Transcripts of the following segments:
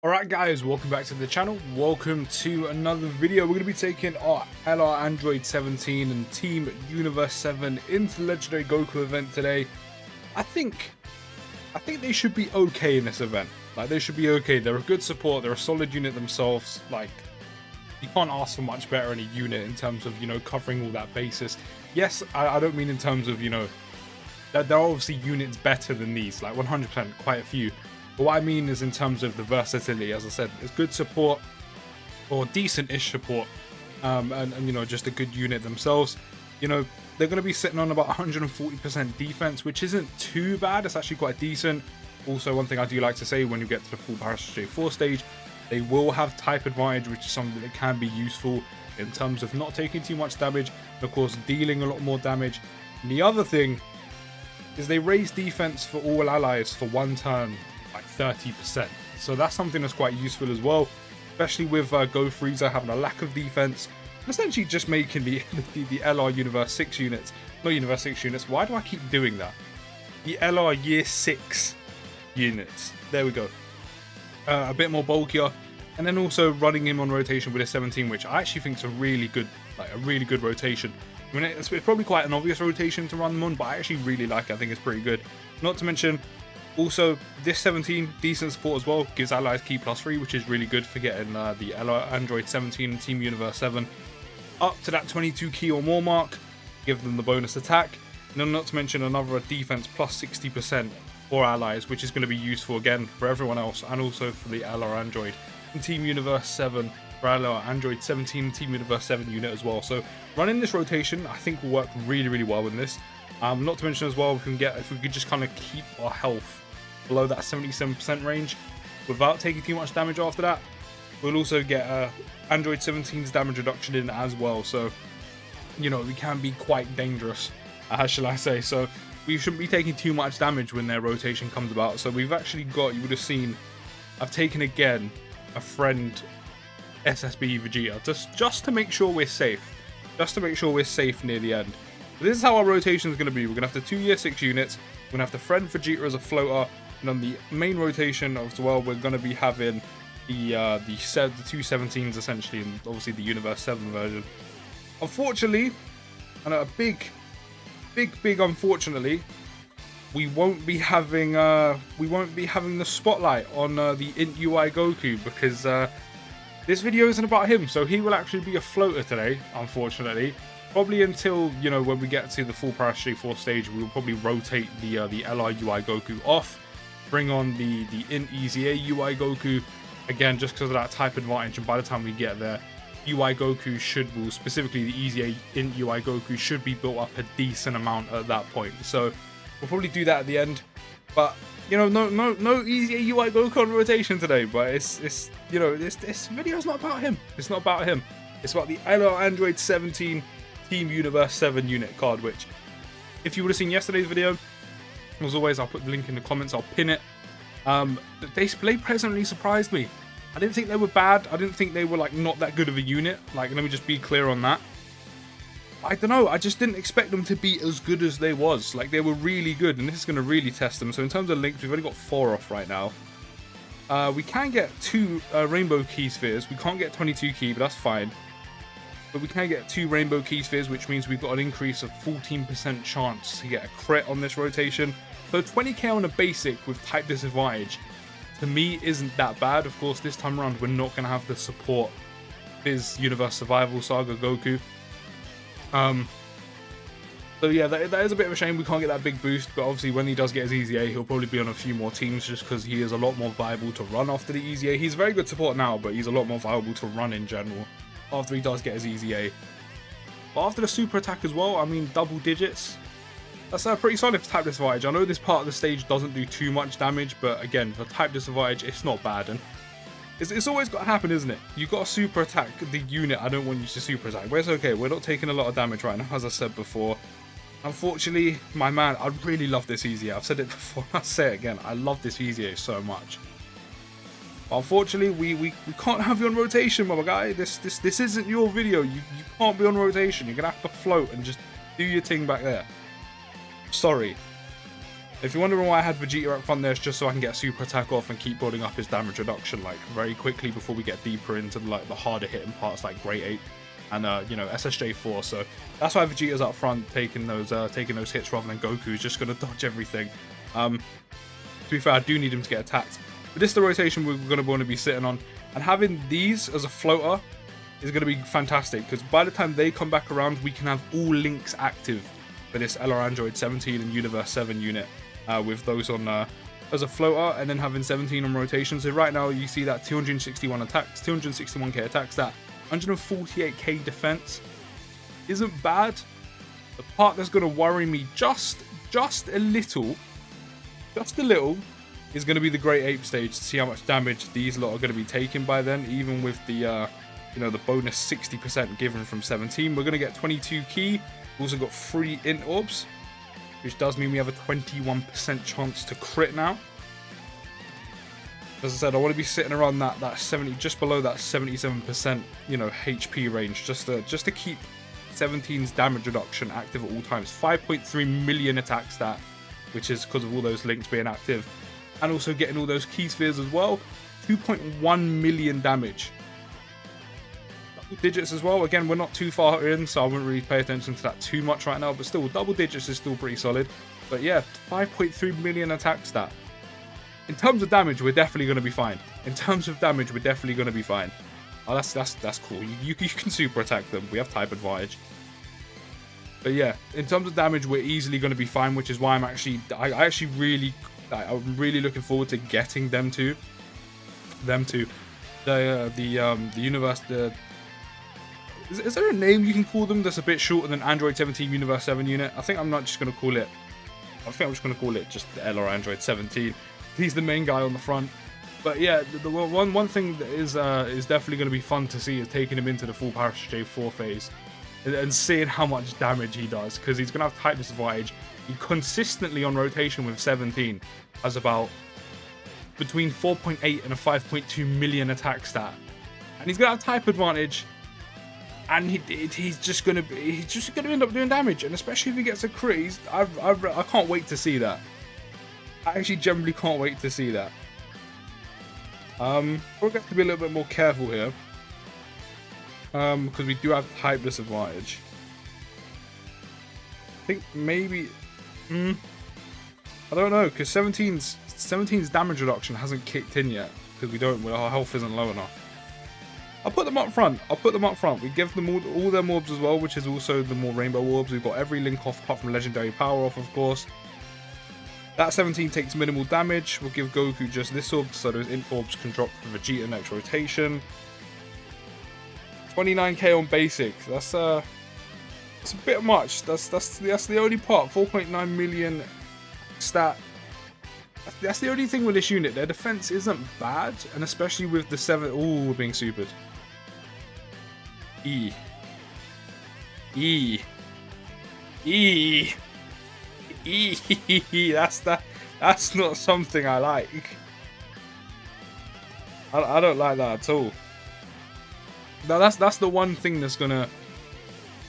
Alright guys, welcome back to the channel. Welcome to another video. We're going to be taking our LR Android 17 and Team Universe 7 into the Legendary Goku event today. I think they should be okay in this event. Like, they should be okay. They're a good support. They're a solid unit themselves. Like, you can't ask for much better in a unit in terms of, covering all that basis. Yes, I don't mean in terms of, that there are obviously units better than these. Like, 100%, quite a few. But what I mean is in terms of the versatility, as I said, it's good support or decent-ish support, and just a good unit themselves. They're going to be sitting on about 140% defense, which isn't too bad. It's actually quite decent. Also, one thing I do like to say, when you get to the full Parastage 4 stage, they will have type advantage, which is something that can be useful in terms of not taking too much damage, and of course dealing a lot more damage. And the other thing is they raise defense for all allies for one turn, like 30%. So that's something that's quite useful as well, especially with Go Frieza having a lack of defense, and essentially just making the LR Universe 6 units, not Universe 6 units, why do I keep doing that? The LR Year 6 units, there we go. A bit more bulkier, and then also running him on rotation with a 17, which I actually think is a really good rotation. I mean, it's probably quite an obvious rotation to run them on, but I actually really like it. I think it's pretty good. Not to mention, also, this 17, decent support as well, gives allies key +3, which is really good for getting the Android 17 and Team Universe 7 up to that 22 key or more mark, give them the bonus attack, and then not to mention another defense +60% for allies, which is going to be useful again for everyone else, and also for the LR Android and Team Universe 7, for LR Android 17 and Team Universe 7 unit as well. So running this rotation, I think, will work really well in this. Not to mention as well, if we could just kind of keep our health below that 77% range without taking too much damage after that, we'll also get Android 17's damage reduction in as well. So, we can be quite dangerous, shall I say. So we shouldn't be taking too much damage when their rotation comes about. So we've actually got, you would have seen, I've taken again a friend SSB Vegeta, just to make sure we're safe. Just to make sure we're safe near the end. This is how our rotation is going to be. We're going to have the 2 Year 6 units. We're going to have the friend Vegeta as a floater. And on the main rotation as well, we're going to be having the 2 17s essentially, and obviously the Universe 7 version. Unfortunately, and a big unfortunately, we won't be having the spotlight on the Int UI Goku, because this video isn't about him. So he will actually be a floater today, unfortunately. Probably until, when we get to the full Parastage 4 stage, we will probably rotate the LR UI Goku off, bring on the Int EZA UI Goku, again, just because of that type advantage. And by the time we get there, UI Goku specifically the EZA Int UI Goku should be built up a decent amount at that point. So we'll probably do that at the end. But, no EZA UI Goku on rotation today. But this video is not about him. It's not about him. It's about the LR Android 17 Team Universe 7 unit card, which, if you would have seen yesterday's video, as always, I'll put the link in the comments, I'll pin it. They pleasantly surprised me. I didn't think they were bad. I didn't think they were, not that good of a unit. Let me just be clear on that. I don't know, I just didn't expect them to be as good as they was. They were really good, and this is going to really test them. So in terms of links, we've only got 4 off right now. We can get 2 rainbow key spheres. We can't get 22 key, but that's fine. But we can get 2 rainbow key spheres, which means we've got an increase of 14% chance to get a crit on this rotation. So 20k on a basic with type disadvantage, to me, isn't that bad. Of course, this time around, we're not going to have the support Biz Universe Survival Saga Goku. So yeah, that is a bit of a shame we can't get that big boost, but obviously when he does get his EZA, he'll probably be on a few more teams, just because he is a lot more viable to run after the EZA. He's very good support now, but he's a lot more viable to run in general after he does get his EZA. But after the super attack as well, I mean, double digits, that's pretty solid for type disadvantage. I know this part of the stage doesn't do too much damage, but again, for type disadvantage, it's not bad. And it's always got to happen, isn't it? You've got to super attack the unit I don't want you to super attack, but it's okay. We're not taking a lot of damage right now, as I said before. Unfortunately, my man, I really love this EZA. I've said it before, I'll say it again. I love this EZA so much. Unfortunately, we can't have you on rotation, my guy. This isn't your video. You can't be on rotation. You're gonna have to float and just do your thing back there. Sorry. If you're wondering why I had Vegeta up front there, it's just so I can get a super attack off and keep building up his damage reduction like very quickly before we get deeper into like the harder hitting parts like Great Ape and you know, SSJ4. So that's why Vegeta's up front taking those hits rather than Goku, who's just gonna dodge everything. To be fair, I do need him to get attacked. But this is the rotation we're gonna want to be sitting on, and having these as a floater is gonna be fantastic because by the time they come back around, we can have all links active for this LR Android 17 and Universe 7 unit. With those on as a floater, and then having 17 on rotation. So right now you see that 261 attacks, 261k attack stat, 148k defense. Isn't bad. The part that's going to worry me just a little, is going to be the Great Ape stage to see how much damage these lot are going to be taking by then. Even with the you know, the bonus 60% given from 17, we're going to get 22 key. We've also got 3 int orbs, which does mean we have a 21% chance to crit now. As I said, I want to be sitting around that 70, just below that 77%, you know, HP range, just to keep 17's damage reduction active at all times. 5.3 million attack stat, which is because of all those links being active, and also getting all those key spheres as well. 2.1 million damage. Double digits as well. Again, we're not too far in, so I wouldn't really pay attention to that too much right now, but still, double digits is still pretty solid. But yeah, 5.3 million attack stat. In terms of damage, we're definitely going to be fine. Oh, that's cool. You can super attack them. We have type advantage. But yeah, in terms of damage, we're easily going to be fine, which is why I'm really looking forward to getting them to the universe. Is there a name you can call them that's a bit shorter than Android 17 Universe 7 unit? I think I'm just going to call it just the LR Android 17. He's the main guy on the front. But yeah, the one thing that is definitely going to be fun to see is taking him into the full Power J4 phase and seeing how much damage he does, because he's going to have type disadvantage. He consistently on rotation with 17 has about between 4.8 and a 5.2 million attack stat, and he's going to have type advantage. And he's just gonna end up doing damage, and especially if he gets a crit, I can't wait to see that. I actually generally can't wait to see that. We're gonna have to be a little bit more careful here, because we do have type disadvantage. I think maybe, I don't know, because 17's damage reduction hasn't kicked in yet, because our health isn't low enough. I'll put them up front. We give them all their orbs as well, which is also the more rainbow orbs. We've got every link off apart from legendary power off, of course. That 17 takes minimal damage. We'll give Goku just this orb, so those int orbs can drop for Vegeta next rotation. 29k on basic. That's a bit much. That's the only part. 4.9 million stat. That's the only thing with this unit. Their defense isn't bad, and especially with the 7. Ooh, we're being supered. E. That's not something I like. I don't like that at all. Now that's the one thing that's gonna,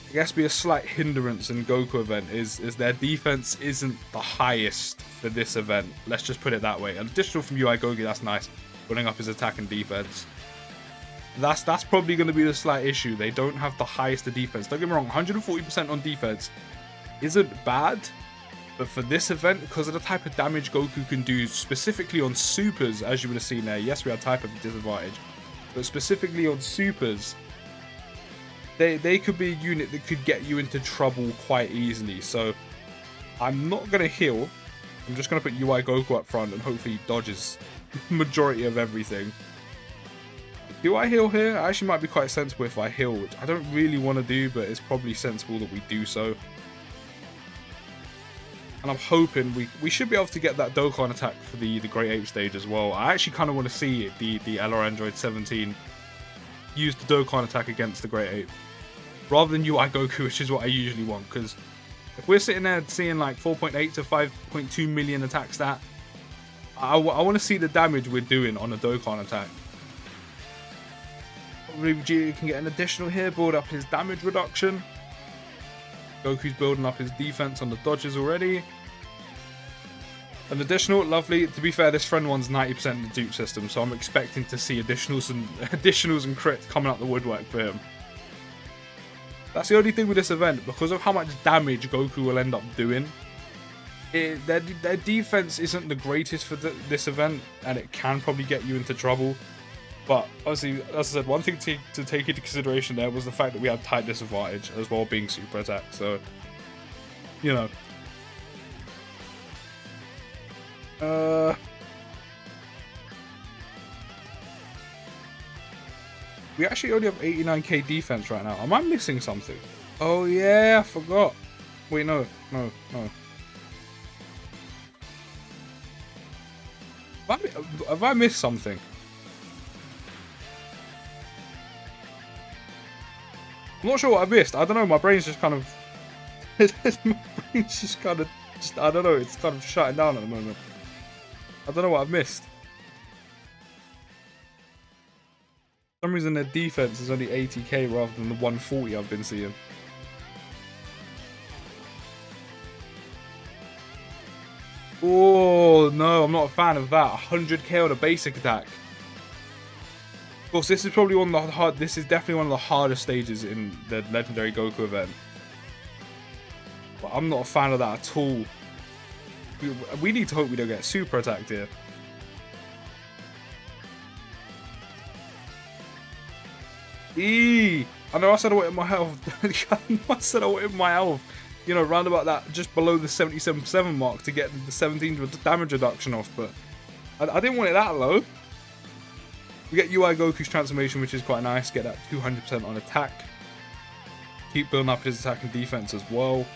I guess, be a slight hindrance in Goku event is their defense isn't the highest for this event. Let's just put it that way. An additional from UI Goku, that's nice, putting up his attack and defense. That's probably going to be the slight issue. They don't have the highest of defense. Don't get me wrong, 140% on defense isn't bad, but for this event, because of the type of damage Goku can do, specifically on supers, as you would have seen there. Yes, we had type of disadvantage, but specifically on supers, they could be a unit that could get you into trouble quite easily. So I'm not going to heal. I'm just going to put UI Goku up front and hopefully he dodges the majority of everything. Do I heal here? I actually might be quite sensible if I heal, which I don't really want to do, but it's probably sensible that we do so. And I'm hoping we should be able to get that Dokkan attack for the Great Ape stage as well. I actually kind of want to see the LR Android 17 use the Dokkan attack against the Great Ape, rather than UI Goku, which is what I usually want, because if we're sitting there seeing like 4.8 to 5.2 million attack stat, I want to see the damage we're doing on a Dokkan attack. Vegeta can get an additional here, build up his damage reduction. Goku's building up his defense on the dodges already. An additional, lovely. To be fair, this friend one's 90% in the dupe system, so I'm expecting to see additionals and crits coming out the woodwork for him. That's the only thing with this event, because of how much damage Goku will end up doing. Their defense isn't the greatest for this event, and it can probably get you into trouble. But obviously, as I said, one thing to take into consideration there was the fact that we had tight disadvantage as well, being super attack. So, you know. We actually only have 89k defense right now. Am I missing something? Oh yeah, I forgot. Wait, no. Have I missed something? I'm not sure what I missed. I don't know. My brain's just kind of... I don't know. It's kind of shutting down at the moment. I don't know what I've missed. For some reason their defense is only 80k rather than the 140 I've been seeing. Oh no, I'm not a fan of that. 100k on a basic attack. Of course, this is probably one of the this is definitely one of the hardest stages in the Legendary Goku event. But I'm not a fan of that at all. We need to hope we don't get super attacked here. I know I said I wanted my health. I said I wanted my health. You know, round about that, just below the 77% mark to get the 17 damage reduction off. But I didn't want it that low. We get UI Goku's transformation, which is quite nice. Get that 200% on attack. Keep building up his attack and defense as well.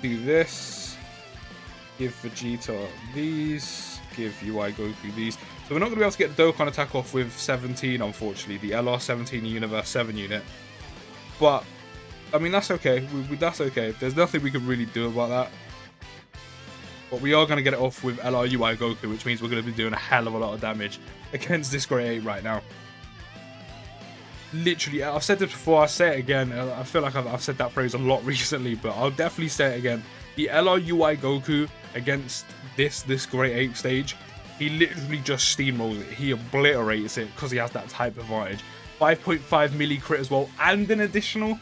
Do this. Give Vegeta these. Give UI Goku these. So we're not going to be able to get the Dokkan attack off with 17, unfortunately. The LR17 Universe 7 unit. But, I mean, that's okay. That's okay. There's nothing we can really do about that. But we are going to get it off with LR UI Goku, which means we're going to be doing a hell of a lot of damage against this Great 8 right now. Literally, I've said this before, I'll say it again. I feel like I've said that phrase a lot recently, but I'll definitely say it again. The LR UI Goku against this Great 8 stage, he literally just steamrolls it. He obliterates it because he has that type advantage. 5.5 milli crit as well, and an additional.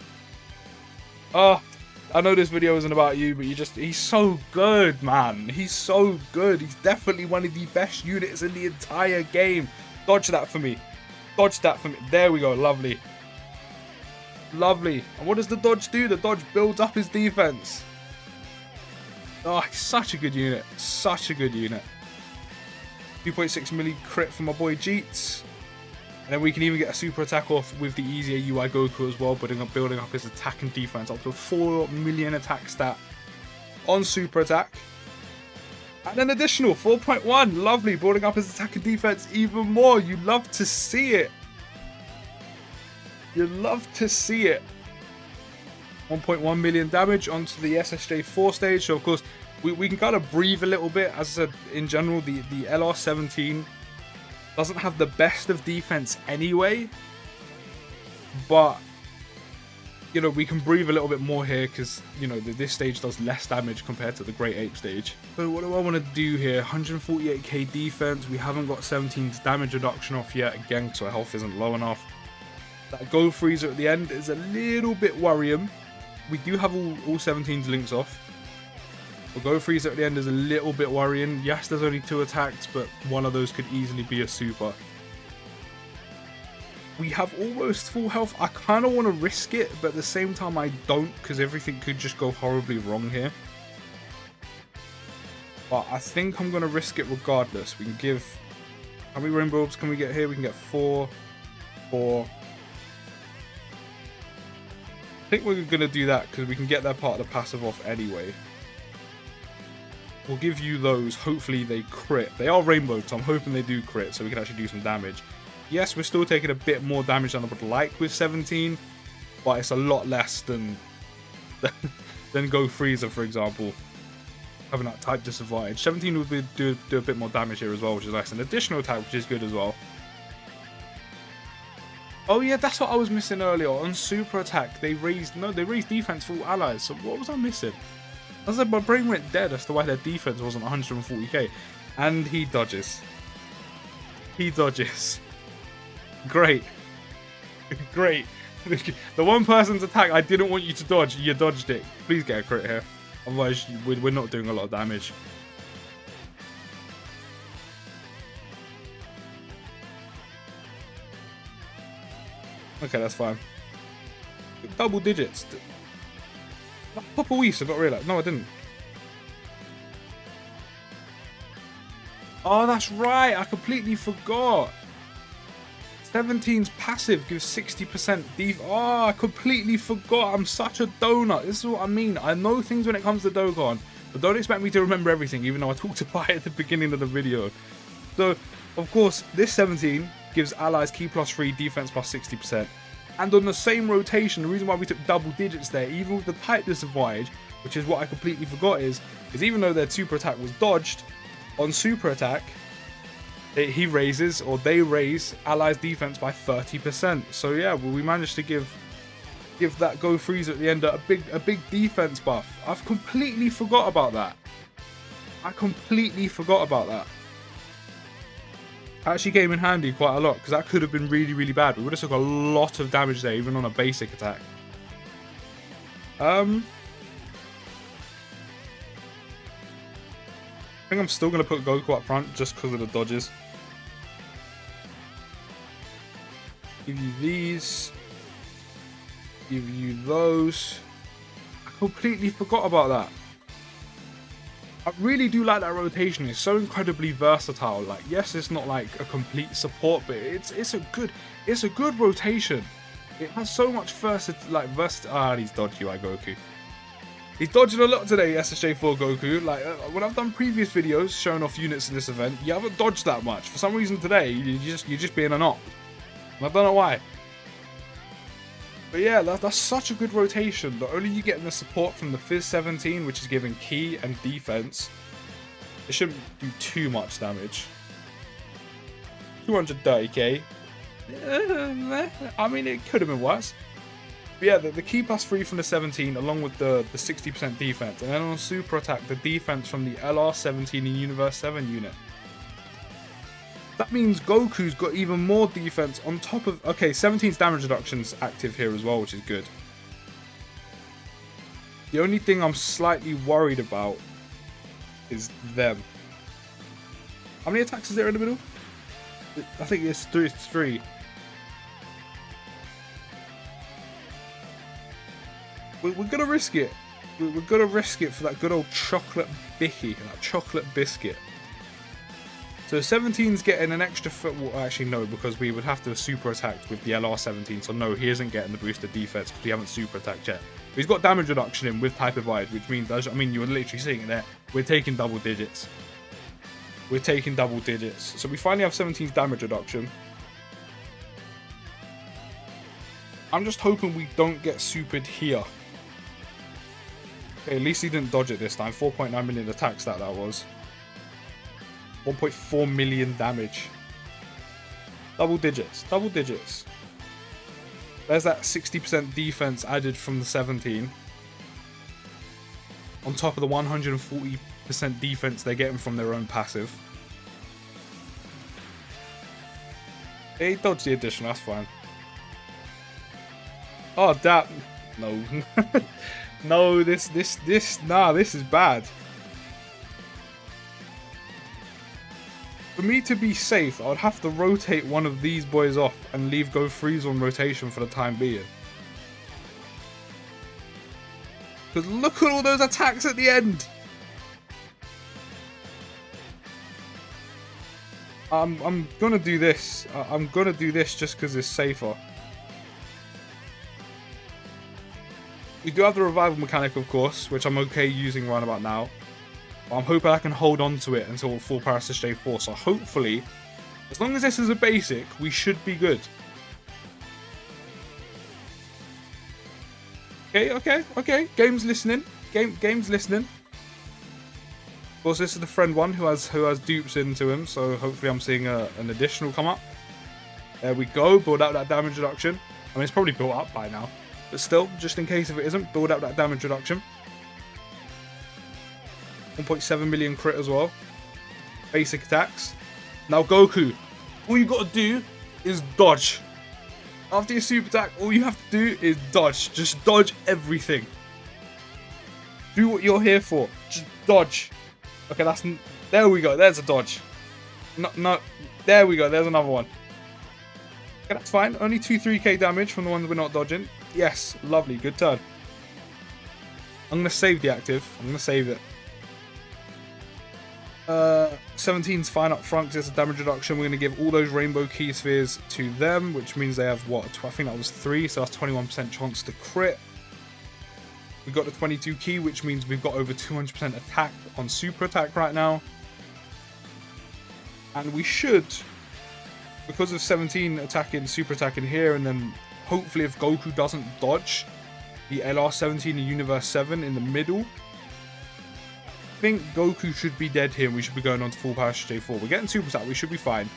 I know this video isn't about you, but he's so good, man. He's so good. He's definitely one of the best units in the entire game. Dodge that for me. Dodge that for me. There we go. Lovely. Lovely. And what does the dodge do? The dodge builds up his defense. Oh, he's such a good unit. Such a good unit. 2.6 milli crit for my boy Jeets. And then we can even get a super attack off with the easier UI Goku as well, building up his attack and defense up to a 4 million attack stat on super attack. And an additional 4.1, lovely, building up his attack and defense even more. You love to see it. You love to see it. 1.1 million damage onto the SSJ4 stage. So of course, we can kind of breathe a little bit. As I said, in general, the LR17 doesn't have the best of defense anyway, but you know, we can breathe a little bit more here because, you know, this stage does less damage compared to the Great Ape stage. So what do I want to do here? 148k defense. We haven't got 17's damage reduction off yet, again, so our health isn't low enough. That Go Freezer at the end is a little bit worrying. We do have all 17's links off. The Go Freezer at the end is a little bit worrying. Yes, there's only 2 attacks, but one of those could easily be a super. We have almost full health. I kind of want to risk it, but at the same time I don't, because everything could just go horribly wrong here. But I think I'm going to risk it regardless. We can give... How many rainbow orbs can we get here? We can get 4. I think we're going to do that, because we can get that part of the passive off anyway. We'll give you those. Hopefully they crit. They are rainbowed, so I'm hoping they do crit, so we can actually do some damage. Yes, we're still taking a bit more damage than I would like with 17, but it's a lot less than Go Freezer, for example, having that type disadvantage. 17 would do a bit more damage here as well, which is nice. An additional attack, which is good as well. Oh yeah, that's what I was missing earlier. On super attack, they raised defense for all allies. So what was I missing? I said my brain went dead as to why their defense wasn't 140k. And he dodges. He dodges. Great. Great. The one person's attack I didn't want you to dodge, you dodged it. Please get a crit here. Otherwise, we're not doing a lot of damage. Okay, that's fine. Double digits. Pop a wee, so I got realized. No, I didn't. Oh, that's right. I completely forgot. 17's passive gives 60% def. Oh, I completely forgot. I'm such a donut. This is what I mean. I know things when it comes to Dokkan, but don't expect me to remember everything, even though I talked about it at the beginning of the video. So, of course, this 17 gives allies key +3, defense +60%. And on the same rotation, the reason why we took double digits there, even with the type disadvantage, which is what I completely forgot, is even though their super attack was dodged, on super attack, he raises, or they raise, allies defense by 30%. So yeah, we managed to give that Go Freeze at the end a big defense buff. I've completely forgot about that. I completely forgot about that. Actually came in handy quite a lot, because that could have been really, really bad. We would have took a lot of damage there, even on a basic attack. I think I'm still going to put Goku up front, just because of the dodges. Give you these. Give you those. I completely forgot about that. I really do like that rotation. It's so incredibly versatile. Like, yes, it's not like a complete support, but it's a good rotation. It has so much versatility. Ah, he's dodgy, like Goku. He's dodging a lot today, SSJ4 Goku. Like, when I've done previous videos showing off units in this event, you haven't dodged that much. For some reason today, you're just being an op. And I don't know why. But yeah, that's such a good rotation. Not only are you getting the support from the Fizz 17, which is giving key and defense, it shouldn't do too much damage. 230k. I mean, it could have been worse. But yeah, the key +3 from the 17, along with the 60% defense. And then on super attack, the defense from the LR17 and Universe 7 unit. That means Goku's got even more defense on top of... Okay, 17's damage reduction's active here as well, which is good. The only thing I'm slightly worried about is them. How many attacks is there in the middle? I think it's three. We're gonna risk it. We're gonna risk it for that good old chocolate bicky, that chocolate biscuit. So 17's getting an extra foot. Well, actually no, because we would have to super attack with the LR17. So no, he isn't getting the boosted defense because we haven't super attacked yet. But he's got damage reduction in with type divide, which means, I mean, you were literally seeing it there. We're taking double digits. We're taking double digits. So we finally have 17's damage reduction. I'm just hoping we don't get supered here. Okay, at least he didn't dodge it this time. 4.9 million attacks that was. 1.4 million damage. Double digits. Double digits. There's that 60% defense added from the 17. On top of the 140% defense they're getting from their own passive. They dodged the addition, that's fine. Oh, that... No. No, this is bad. For me to be safe, I would have to rotate one of these boys off and leave Go Freeze on rotation for the time being. Because look at all those attacks at the end! I'm gonna do this. I'm gonna do this just because it's safer. We do have the revival mechanic, of course, which I'm okay using right about now. I'm hoping I can hold on to it until full power SSJ4. So hopefully, as long as this is a basic, we should be good. Okay. Game's listening. Game's listening. Of course, this is the friend one who has dupes into him. So hopefully, I'm seeing an additional come up. There we go. Build out that damage reduction. I mean, it's probably built up by now, but still, just in case if it isn't, build out that damage reduction. 1.7 million crit as well. Basic attacks. Now Goku, all you got to do is dodge. After your super attack, all you have to do is dodge. Just dodge everything. Do what you're here for. Just dodge. Okay, there we go. There's a dodge. No, there we go. There's another one. Okay, that's fine. Only 2-3k damage from the ones we're not dodging. Yes, lovely. Good turn. I'm going to save the active. I'm going to save it. 17's fine up front because it's a damage reduction. We're going to give all those rainbow key spheres to them, which means they have what? I think that was 3, so that's 21% chance to crit. We've got the 22 key, which means we've got over 200% attack on super attack right now. And we should, because of 17 attacking, super attacking here, and then hopefully if Goku doesn't dodge the LR17 and Universe 7 in the middle, I think Goku should be dead here and we should be going on to full power J4. We're getting super attack, we should be fine.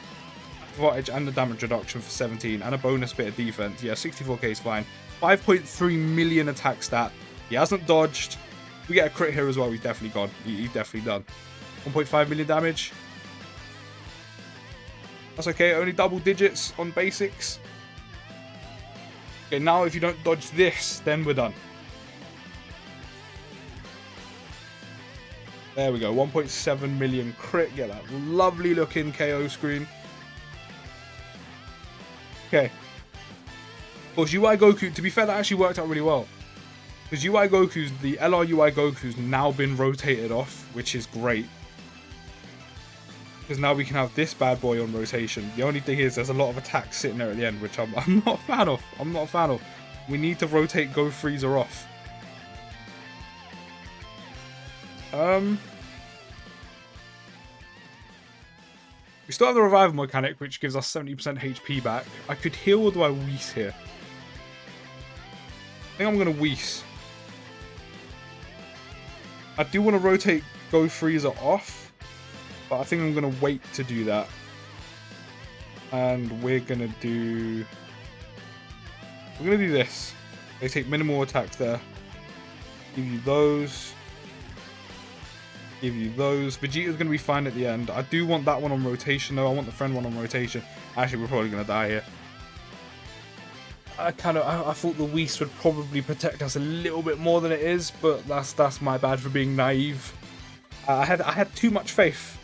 Advantage and the damage reduction for 17 and a bonus bit of defense. Yeah, 64k is fine. 5.3 million attack stat. He hasn't dodged. We get a crit here as well, he's definitely gone. He's definitely done. 1.5 million damage. That's okay, only double digits on basics. Okay, now if you don't dodge this, then we're done. There we go, 1.7 million crit. Get that lovely looking KO screen. Okay. Of course, UI Goku, to be fair, that actually worked out really well. Because UI Goku's, the LR UI Goku's now been rotated off, which is great. Because now we can have this bad boy on rotation. The only thing is there's a lot of attacks sitting there at the end, which I'm not a fan of. I'm not a fan of. We need to rotate Go Freezer off. We still have the revival mechanic, which gives us 70% HP back. I could heal, or do I Whis here? I think I'm going to Whis. I do want to rotate Go Freezer off, but I think I'm going to wait to do that. And we're going to do this. They take minimal attacks there. Give you those. Give you those. Vegeta's going to be fine at the end. I do want that one on rotation though. I want the friend one on rotation. Actually, we're probably going to die here. I thought the Whis would probably protect us a little bit more than it is, but that's my bad for being naive. I had too much faith.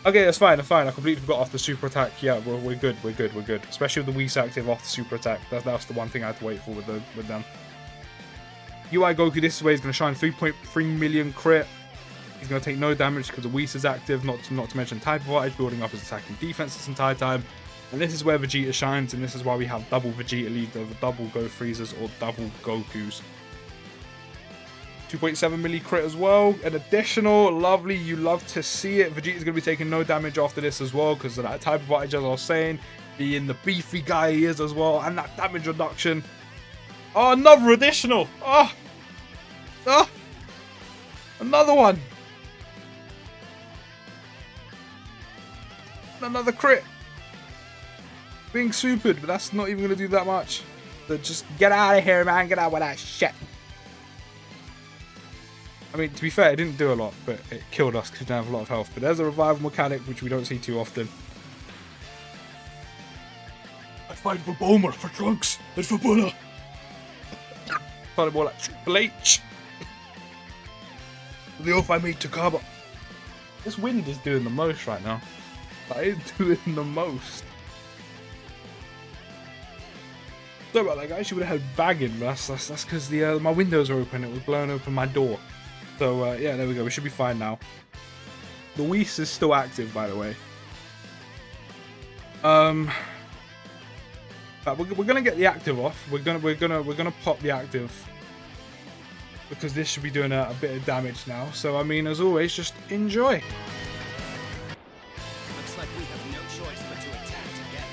Okay, that's fine. I completely forgot off the super attack. Yeah, we're good. Especially with the Whis active off the super attack. That's the one thing I had to wait for with them. UI Goku, this is where he's going to shine. 3.3 million crit. He's going to take no damage because the Whis is active, not to mention type advantage, building up his attack and defense this entire time. And this is where Vegeta shines, and this is why we have double Vegeta lead over double Go Freezers or double Gokus. 2.7 milli crit as well. An additional, lovely, you love to see it. Vegeta's going to be taking no damage after this as well because of that type advantage, as I was saying. Being the beefy guy he is as well, and that damage reduction. Oh, another additional. Oh, another one. Another crit. Being supered, but that's not even going to do that much. So just get out of here, man. Get out with that shit. I mean, to be fair, it didn't do a lot, but it killed us because we don't have a lot of health. But there's a revival mechanic, which we don't see too often. I fight for Bulma, for Trunks, and for Bulla. Fight more like Triple H. The oath I made to Kaba. This wind is doing the most right now. That is doing the most. Sorry about that, guys. You would have had bagging, but that's because my windows are open. It was blowing open my door. So yeah, there we go. We should be fine now. The Whis is still active, by the way. But we're gonna get the active off. We're gonna pop the active because this should be doing a bit of damage now. So I mean, as always, just enjoy. Looks like we have no choice but to attack together.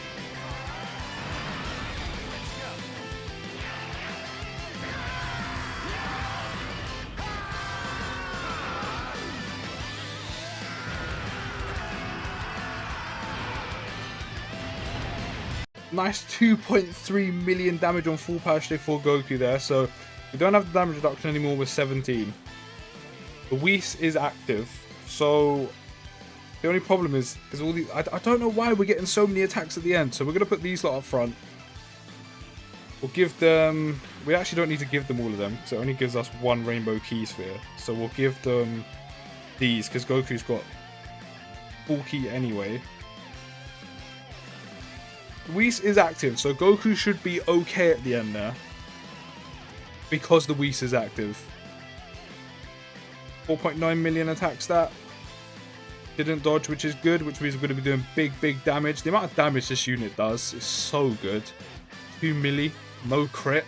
Let's go. Nice 2.3 million damage on full power stage for Goku there. So we don't have the damage reduction anymore with 17. The Whis is active, so the only problem is all these. I don't know why we're getting so many attacks at the end. So we're gonna put these lot up front. We'll give them. We actually don't need to give them all of them, because it only gives us one rainbow key sphere. So we'll give them these, because Goku's got full key anyway. Whis is active, so Goku should be okay at the end there, because the Whis is active. 4.9 million attack stat. Didn't dodge, which is good, which means we're going to be doing big damage. The amount of damage this unit does is so good. 2 milli, no crit.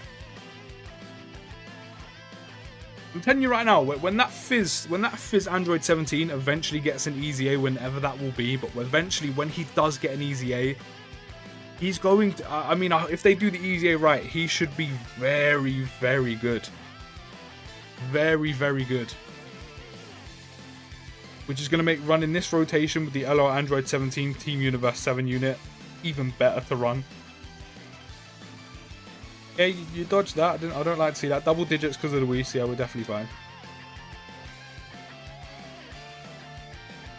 I'm telling you right now, when that Fizz Android 17 eventually gets an easy A, whenever that will be, but eventually when he does get an easy A, he's going to, I mean, if they do the easy A right, he should be very good. Very good. Which is going to make running this rotation with the LR Android 17 Team Universe 7 unit even better to run. Yeah, you dodged that. I don't like to see that. Double digits because of the Whis. Yeah, we're definitely fine.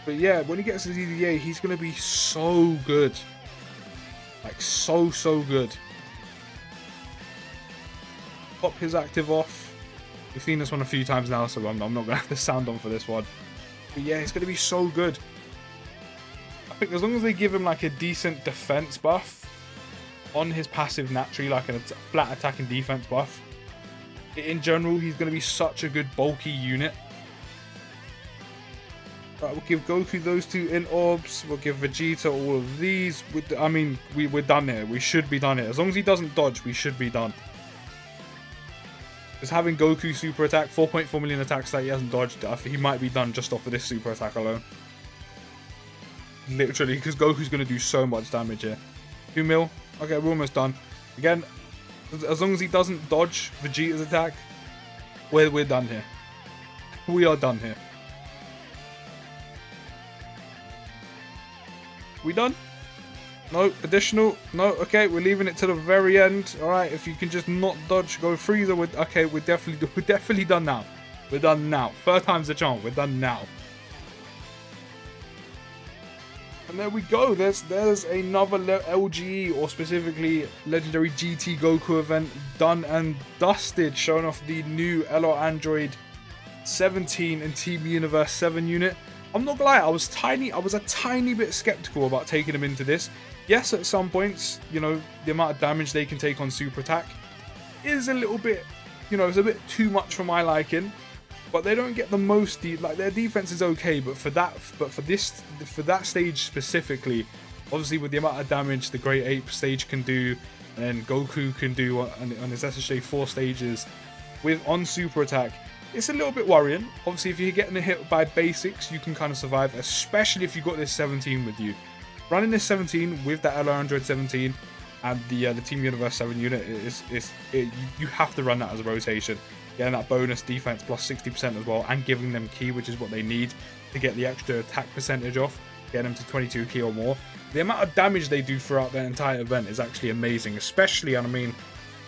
But yeah, when he gets his EDA, he's going to be so good. Like, so good. Pop his active off. We've seen this one a few times now, so I'm not going to have the sound on for this one. But yeah, it's going to be so good. I think as long as they give him like a decent defense buff on his passive naturally, like a flat attack and defense buff, in general, he's going to be such a good bulky unit. Right, we'll give Goku those 2 in orbs. We'll give Vegeta all of these. I mean, we're done here. We should be done here. As long as he doesn't dodge, we should be done. Just having Goku super attack, 4.4 million attacks that he hasn't dodged, he might be done just off of this super attack alone. Literally, because Goku's going to do so much damage here. 2 mil. Okay, we're almost done. Again, as long as he doesn't dodge Vegeta's attack, we're done here. We are done here. We done? No, additional. No, okay, we're leaving it to the very end. Alright, if you can just not dodge, go freezer. Okay, we're definitely done now. We're done now. Third time's the charm. We're done now. And there we go. There's another LGE, or specifically Legendary GT Goku event done and dusted, showing off the new LR Android 17 and Team Universe 7 unit. I'm not gonna lie, I was a tiny bit skeptical about taking them into this. Yes, at some points, you know, the amount of damage they can take on super attack is a little bit, you know, it's a bit too much for my liking. But they don't get the most, like, their defense is okay, but for that stage specifically, obviously with the amount of damage the Great Ape stage can do, and then Goku can do on his SSJ 4 stages on super attack, it's a little bit worrying. Obviously, if you're getting hit by basics, you can kind of survive, especially if you've got this 17 with you. Running this 17 with that LR Android 17 and the Team Universe 7 unit, you have to run that as a rotation. Getting that bonus defense plus 60% as well, and giving them key, which is what they need to get the extra attack percentage off, getting them to 22 key or more. The amount of damage they do throughout their entire event is actually amazing, especially, and I mean,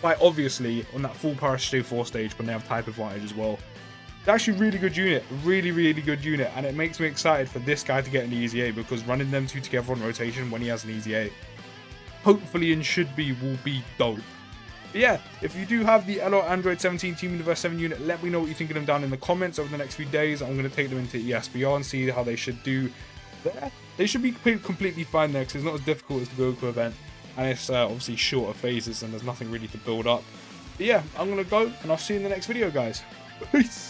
like, obviously on that full power SSJ 4 stage when they have type advantage as well. It's actually a really good unit, really good unit, and it makes me excited for this guy to get an easy A, because running them two together on rotation when he has an easy A, hopefully and should be, will be dope. But yeah, if you do have the LR Android 17 Team Universe 7 unit, let me know what you think of them down in the comments over the next few days. I'm going to take them into ESBR and see how they should do there. They should be completely fine there, because it's not as difficult as the Goku event, and it's obviously shorter phases and there's nothing really to build up. But yeah, I'm going to go, and I'll see you in the next video, guys. Peace!